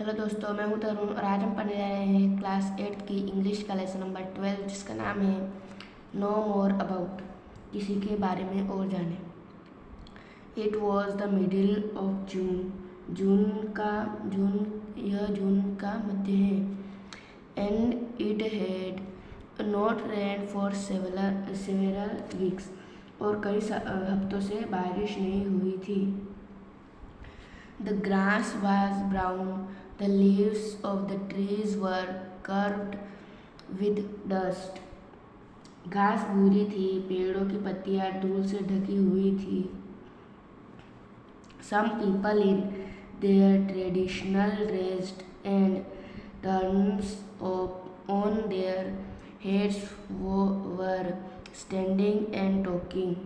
Hello दोस्तों, मैं हूं तरुण और आज हम पढ़ने जा रहे हैं क्लास 8 की इंग्लिश का लेसन नंबर 12 जिसका नाम है नो मोर अबाउट, किसी के बारे में और जाने। It was the middle of यह जून का मध्य है। And it had not rain for several weeks, और कई हफ्तों से बारिश नहीं हुई थी। The grass was brown, the leaves of the trees were covered with dust. घास भूरी थी, पेड़ों की पत्तियां धूल से ढकी हुई थी। Some people in their traditional dressed and turns on their heads were standing and talking.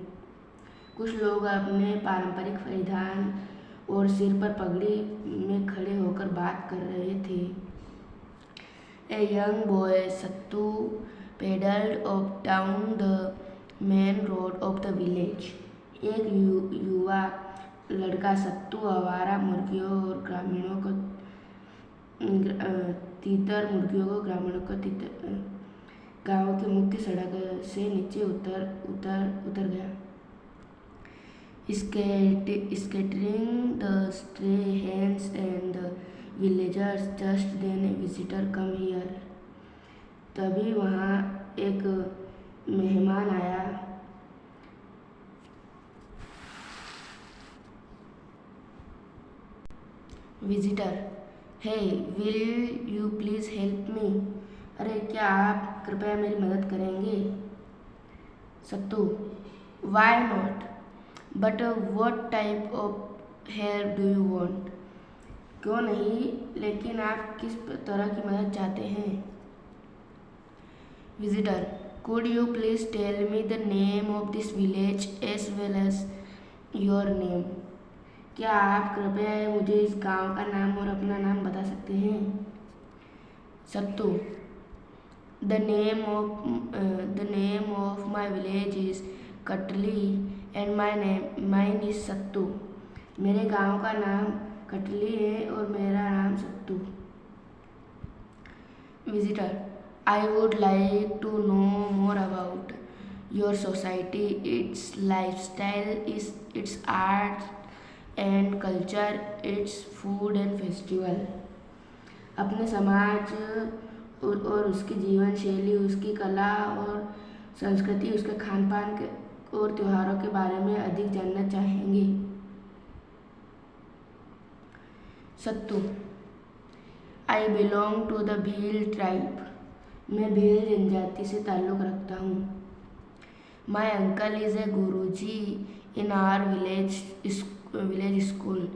कुछ लोग अपने पारंपरिक परिधान और सिर पर पगड़ी में खड़े होकर बात कर रहे थे। A young boy Sattu pedalled up down the main road of the village. एक युवा लड़का सत्तू आवारा मुर्गियों और ग्रामीणों को गांव की मुख्य सड़क से नीचे उतर गया। Scattering the stray hens and the villagers, just then a visitor come here. तभी वहाँ एक मेहमान आया। Visitor, hey will you please help me? अरे क्या आप कृपया मेरी मदद करेंगे? Sattu, why not? But what type of help do you want? क्यों नहीं, लेकिन आप किस तरह की मदद चाहते हैं? Visitor, could you please tell me the name of this village as well as your name? क्या आप कृपया मुझे इस गांव का नाम और अपना नाम बता सकते हैं? Sattu, the name of my village is Katli and mine is Sattu. मेरे गांव का नाम कटली है और मेरा नाम सत्तू। Visitor, I would like to know more about your society, its lifestyle, its art and culture, its food and festival. अपने समाज और उसकी जीवन शैली, उसकी कला और संस्कृति, उसके खान पान के और त्योहारों के बारे में अधिक जानना चाहेंगे। Sattu, I belong to the Bhil tribe. मैं भील जनजाति से ताल्लुक़ रखता हूँ। My uncle is a guruji in our village school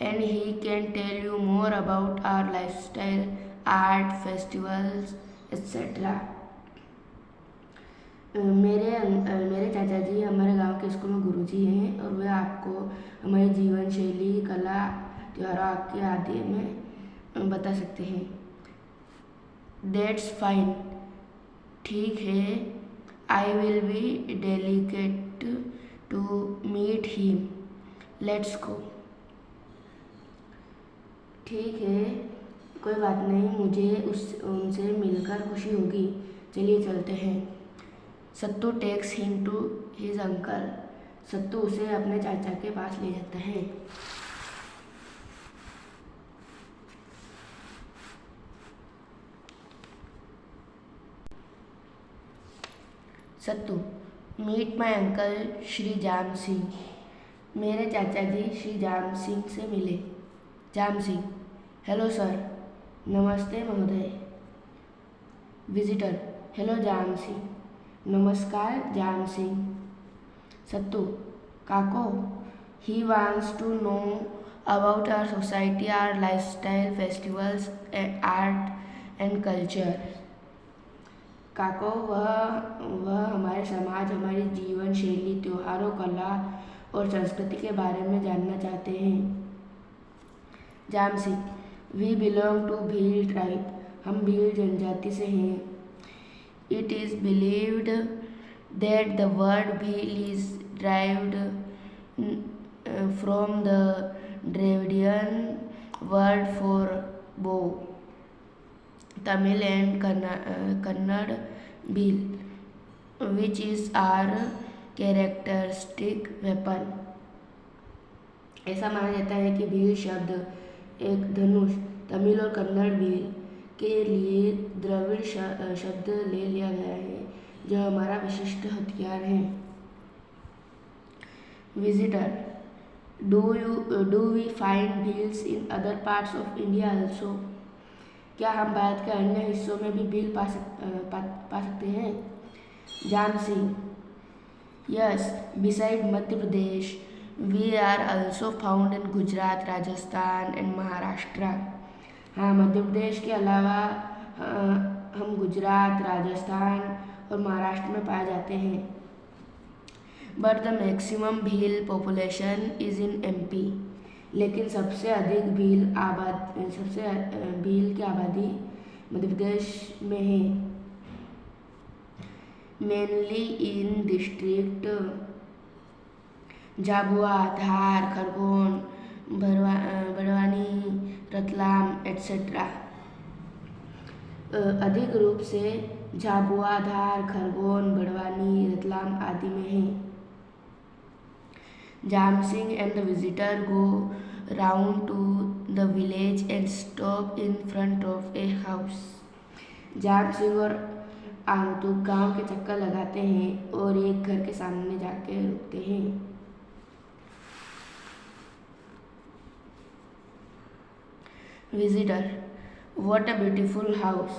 and he can tell you more about our lifestyle, art, festivals etcetera. मेरे चाचा जी हमारे गांव के स्कूल में गुरुजी हैं और वे आपको हमारी जीवन शैली, कला, त्योहारों के आदि में बता सकते हैं। दैट्स फाइन, ठीक है। I will be delicate to meet him, let's go. ठीक है, कोई बात नहीं, मुझे उनसे मिलकर खुशी होगी, चलिए चलते हैं। Sattu takes him to his uncle. Sattu उसे अपने चाचा के पास ले जाता है। Sattu, meet my uncle Shri Jam Singh. मेरे चाचा जी श्री जाम सिंह से मिले। Jam Singh, hello sir. नमस्ते महोदय। Visitor, hello Jam Singh. नमस्कार जाम सिंह। सत्तू, काको, he wants to know about our society, our lifestyle, festivals, art and culture. काको, वह हमारे समाज, हमारी जीवन शैली, त्योहारों, कला और संस्कृति के बारे में जानना चाहते हैं। Jam Singh, we belong to Bhil tribe. हम भील जनजाति से हैं। It is believed that the word bhil is derived from the Dravidian word for bow. Tamil and Kannada bill, which is our characteristic weapon. ऐसा माना जाता है कि भील शब्द एक धनुष तमिल और कन्नड़ भील के लिए द्रविड़ शब्द ले लिया गया है, जो हमारा विशिष्ट हथियार है। Visitor, do we find Bhils in other parts of India also? क्या हम भारत के अन्य हिस्सों में भी भील पा सकते हैं? जान Singh, yes, beside Madhya Pradesh we are also found in Gujarat, Rajasthan and Maharashtra. हाँ, मध्य प्रदेश के अलावा हम गुजरात, राजस्थान और महाराष्ट्र में पाए जाते हैं। But the maximum Bhil population is in MP, लेकिन सबसे अधिक भील की आबादी मध्य प्रदेश में है। मेनली इन डिस्ट्रिक्ट झाबुआ, धार, खरगोन, बड़वानी, रतलाम एट्सेट्रा। अधिक रूप से झाबुआ, धार, खरगोन, बड़वानी, रतलाम आदि में है। Jam Singh and the visitor go round to the village and stop in front of a house. Jam Singh और आगंतुक गांव के चक्कर लगाते हैं और एक घर के सामने जाके रुकते हैं। Visitor, what a beautiful house,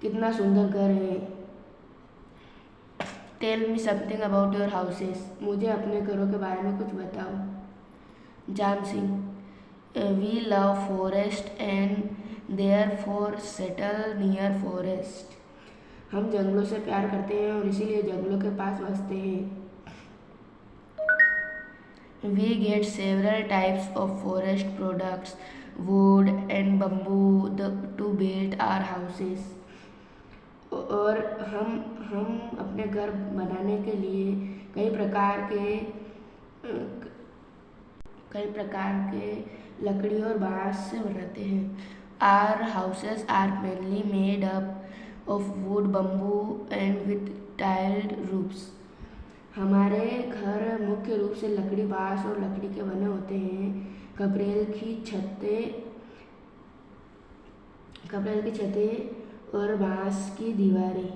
कितना सुंदर घर है। Tell me something about your houses, मुझे अपने घरों के बारे में कुछ बताओ। Jam Singh, we love forest and therefore settle near forest. हम जंगलों से प्यार करते हैं और इसीलिए जंगलों के पास बसते हैं। We get several types of forest products, wood and bamboo to build our houses। और हम अपने घर बनाने के लिए कई प्रकार के लकड़ी और बांस से बनाते हैं। Our houses are mainly made up of wood, bamboo and with tiled roofs। हमारे घर मुख्य रूप से लकड़ी, बांस और लकड़ी के बने होते हैं। कपड़ेल की छतें और बांस की दीवारें।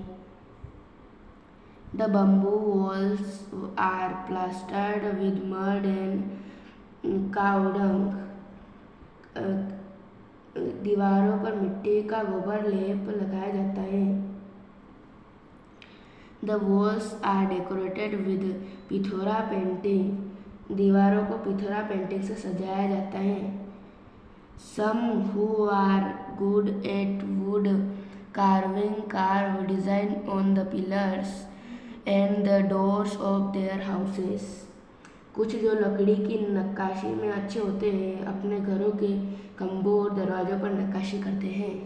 The bamboo walls are plastered with mud and cow dung. दीवारों पर मिट्टी का गोबर लेप लगाया जाता है। The walls are decorated with Pithora painting. दीवारों को पिथोरा पेंटिंग से सजाया जाता है। Some who are good at wood carving carve design on the pillars and the doors of their houses. कुछ जो लकड़ी की नक्काशी में अच्छे होते हैं अपने घरों के खंभों और दरवाजों पर नक्काशी करते हैं।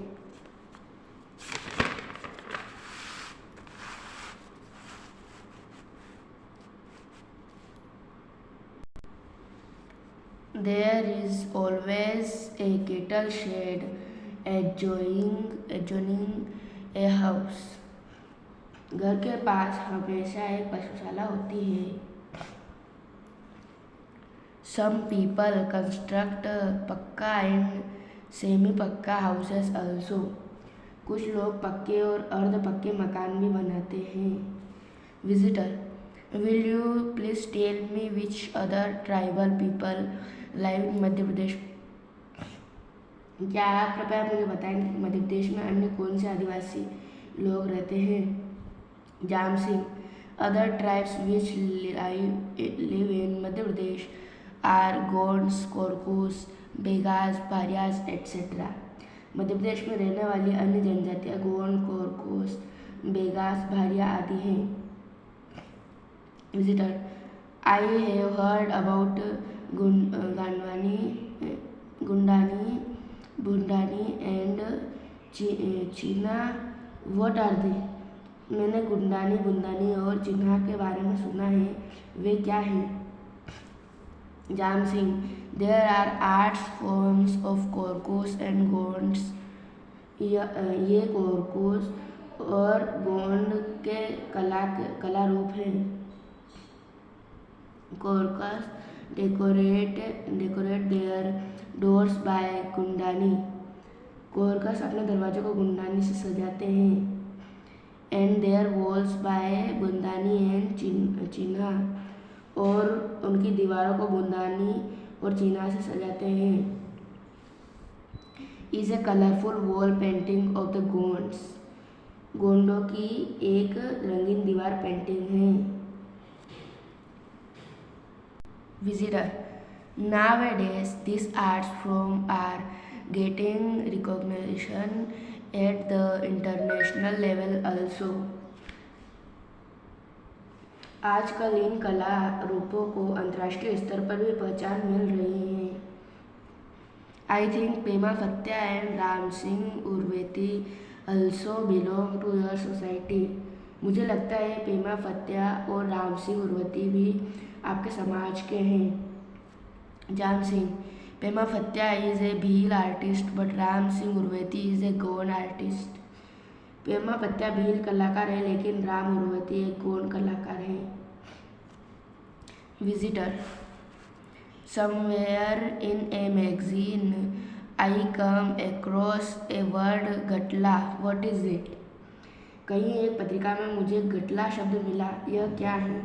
There is always a cattle shed adjoining a house। घर के पास हमेशा एक पशुशाला होती है। Some people construct पक्का and semi पक्का houses also। कुछ लोग पक्के और अर्ध पक्के मकान भी बनाते हैं। Visitor, will you please tell me which other tribal people live in Madhya Pradesh? क्या आप कृपया मुझे बताएं कि मध्य प्रदेश में अन्य कौन से आदिवासी लोग रहते हैं? Jam Singh, other tribes which live in Madhya Pradesh are Gonds, Korkus, Baigas, Bharias etcetera. Madhya Pradesh में रहने वाली अन्य जनजातियाँ गोंड, कोरकूस, बेगास, भारिया आदि हैं। Visitor, I have heard about Gundani, Bundani and Cheena, what are they? मैंने गुंडानी, बुंदानी और चिन्हा के बारे में सुना है, वे क्या हैं? Jam Singh, There are art forms of Korkus and Gonds. ये कोरकोस और गोंड के कला रूप हैं। Korkus decorate their doors by Gundani. Korkus अपने दरवाजे को गुंडानी से सजाते हैं। And their walls by Bundani and Cheena, और उनकी दीवारों को बुंदानी और चीना से सजाते हैं। Is a colourful wall painting of the Gonds. गोंडों की एक रंगीन दीवार पेंटिंग है। Visitor. Nowadays, these art forms are getting recognition at the international level also. आजकल इन कला रूपों को अंतर्राष्ट्रीय स्तर पर भी पहचान मिल रही है। I think Pema Fatya and Ram Singh Urveti also belong to your society. मुझे लगता है पेमा फत्या और राम सिंह उर्वती भी आपके समाज के हैं। Jam Singh. Pema Fatya is a Bhil artist but Ram Singh Urveti is a Gond artist. Pema Fatya Bhil कलाकार है लेकिन राम उर्वती एक गोंड कलाकार है। Visitor. Somewhere in a magazine I come across a word Gatla, what is it? कहीं एक पत्रिका में मुझे गटला शब्द मिला, यह क्या है?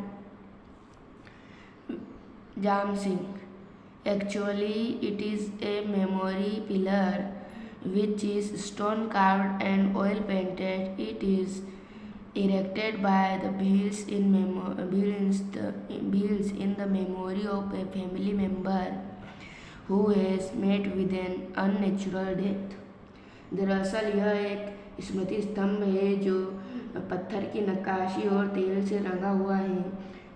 Jam Singh. Actually it is a memory pillar which is stone carved and oil painted. It is erected by the Bhils in the memory of a family member who has met with an unnatural death. दरअसल यह एक स्मृति स्तंभ है जो पत्थर की नक्काशी और तेल से रंगा हुआ है।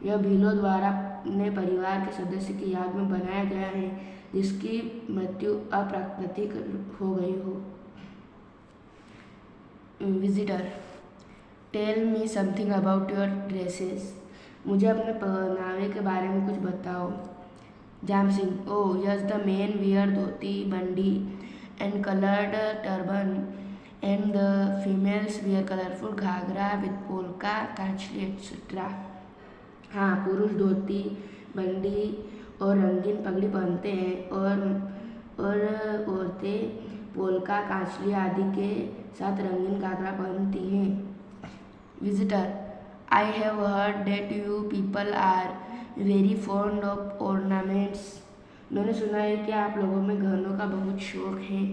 यह भीलों द्वारा अपने परिवार के सदस्य की याद में बनाया गया है जिसकी मृत्यु अप्राकृतिक हो गई हो। Visitor. Tell me something about your dresses. मुझे अपने पहनावे के बारे में कुछ बताओ। Jam Singh. Oh yes, the men wear dhoti bandi and coloured turban and the females wear colourful ghagra with polka kanchli etcetera. हाँ, पुरुष धोती बंडी और रंगीन पगड़ी पहनते हैं और औरतें पोल्का कांचली आदि के साथ रंगीन घाघरा पहनती हैं। Visitor. I have heard that you people are very fond of ornaments. मैंने सुना है कि आप लोगों में गहनों का बहुत शौक है।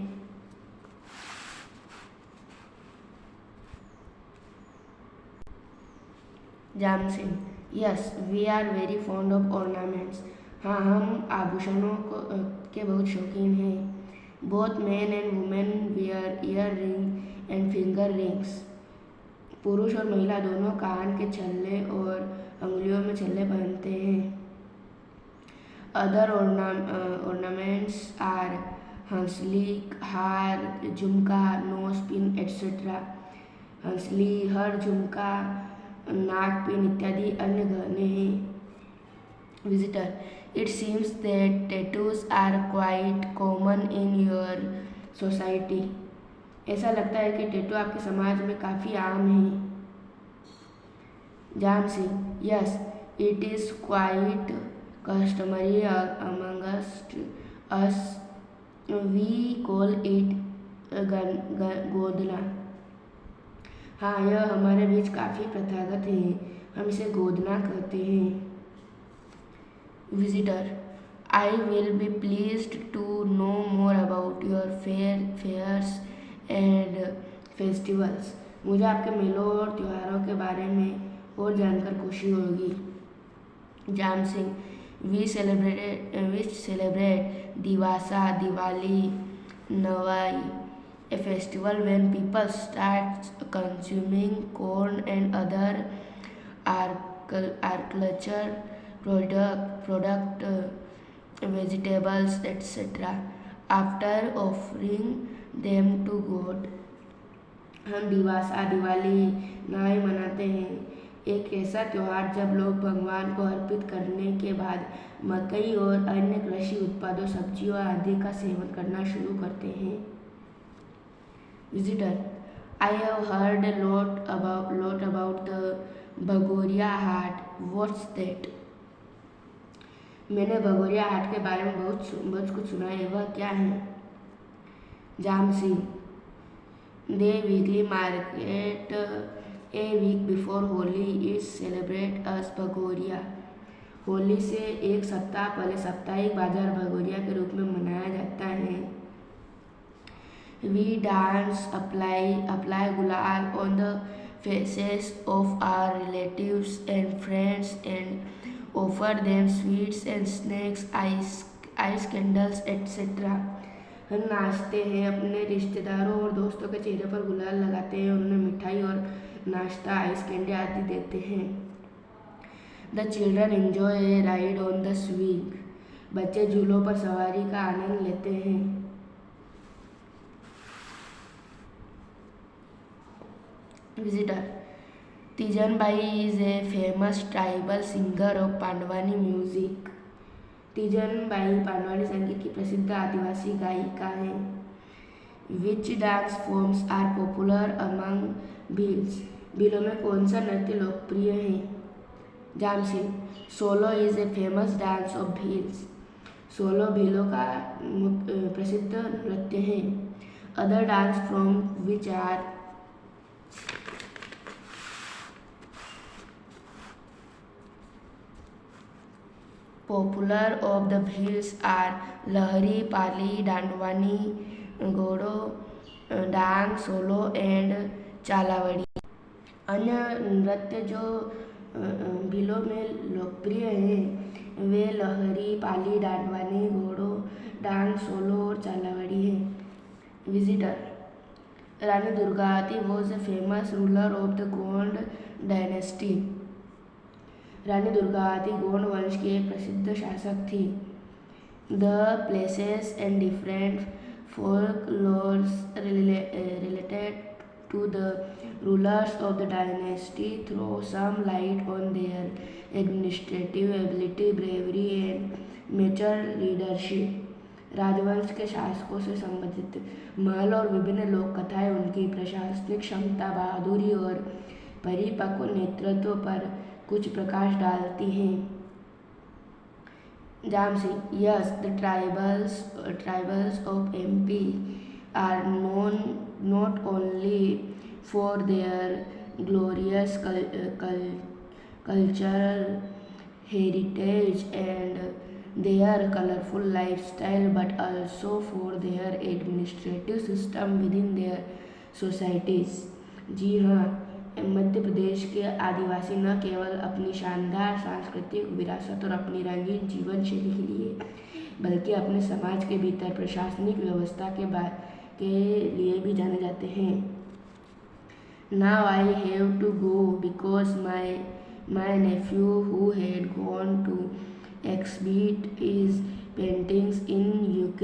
Jam Singh. Yes, we are very fond of ornaments. हाँ, हम आभूषणों के बहुत शौकीन हैं। Both man and women wear ear ring and finger rings. पुरुष और महिला दोनों कान के छल्ले और अंगुलियों में छल्ले पहनते हैं। अदर ऑर्नामेंट्स आर हंसली, हार, झुमका, नोज पिन एट्सेट्रा। हंसली, हर, झुमका, नाक पिन इत्यादि अन्य गहने हैं। Visitor. It seems that tattoos are quite common in your society. ऐसा लगता है कि टैटू आपके समाज में काफ़ी आम है। Jam Singh. Yes, it is quite customary amongst us. We call it godna. हाँ, यह हमारे बीच काफ़ी प्रथागत है, हम इसे गोदना कहते हैं। Visitor. I will be pleased to know more about your fairs and festivals. मुझे आपके मेलों और त्योहारों के बारे में और जानकर खुशी होगी। जाम Singh. We celebrate Diwasa, Diwali, Navai, a festival when people start consuming corn and other agriculture product vegetables etc. after offering them to God. हम दिवासा, दिवाली, नवाई मनाते हैं एक ऐसा त्योहार जब लोग भगवान को अर्पित करने के बाद मकई और अन्य कृषि उत्पादों, सब्जियों आदि का सेवन करना शुरू करते हैं। Visitor, I have heard a lot about the Bhagoria haat. What's that? मैंने भगोरिया हाट के बारे में बहुत कुछ सुना है, वह क्या है? Jhansi, the weekly market a week before Holi is celebrated as Bhagoria. Holi से एक सप्ताह पहले साप्ताहिक बाजार भगोरिया के रूप में मनाया जाता है। We dance, apply gulal on the faces of our relatives and friends and offer them sweets and snacks, ice candles, etc. हम नाचते हैं, अपने रिश्तेदारों और दोस्तों के चेहरे पर गुलाल लगाते हैं, उन्हें मिठाई और नाश्ता, आइस कैंडी आदि देते हैं। The children enjoy a ride on the swing. बच्चे झूलों पर सवारी का आनंद लेते हैं। Visitor, Teejan Bai is a famous tribal singer of Pandavani music. Teejan Bai Pandavani संगीत की प्रसिद्ध आदिवासी गायिका हैं। Which dance forms are popular among Bhils? भीलों में कौन सा नृत्य लोकप्रिय है? Jhansi, solo is a famous dance of Bhils. Solo भीलों का प्रसिद्ध नृत्य है। Other dance from which are popular of the Bhils are Lahri, Pali, Dandwani, Ghodo, Dang, solo and चालावड़ी. अन्य नृत्य जो भीलों में लोकप्रिय हैं वे लहरी, पाली, डांडवानी, घोड़ो, डांग, सोलो और चालावड़ी हैं। Visitor, Rani Durgavati was a famous ruler of the Gond dynasty. Rani Durgavati Gond वंश की एक प्रसिद्ध शासक थी। The places and different folklores related to the rulers of the dynasty throw some light on their administrative ability, bravery and mature leadership. राजवंश के शासकों से संबंधित महल और विभिन्न लोक कथाएं उनकी प्रशासनिक क्षमता, बहादुरी और परिपक्व नेतृत्व पर कुछ प्रकाश डालती हैं। Jhansi, yes, the tribals of MP are known not only for their glorious cultural heritage and their colorful lifestyle but also for their administrative system within their societies. जी हाँ, मध्य प्रदेश के आदिवासी न केवल अपनी शानदार सांस्कृतिक विरासत और अपनी रंगीन जीवन शैली के लिए बल्कि अपने समाज के भीतर प्रशासनिक व्यवस्था के लिए भी जाने जाते हैं। Now I have to go because my nephew who had gone to exhibit his paintings in UK.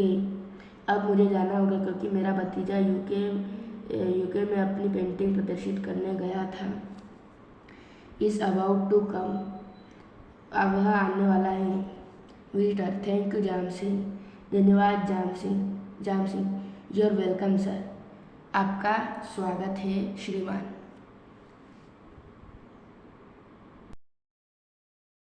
अब मुझे जाना होगा क्योंकि मेरा भतीजा यूके में अपनी पेंटिंग प्रदर्शित करने गया था। इज अबाउट टू कम, अब वह आने वाला है। Visitor, thank you Jhansi. धन्यवाद Jhansi. You are welcome sir. आपका स्वागत है श्रीमान.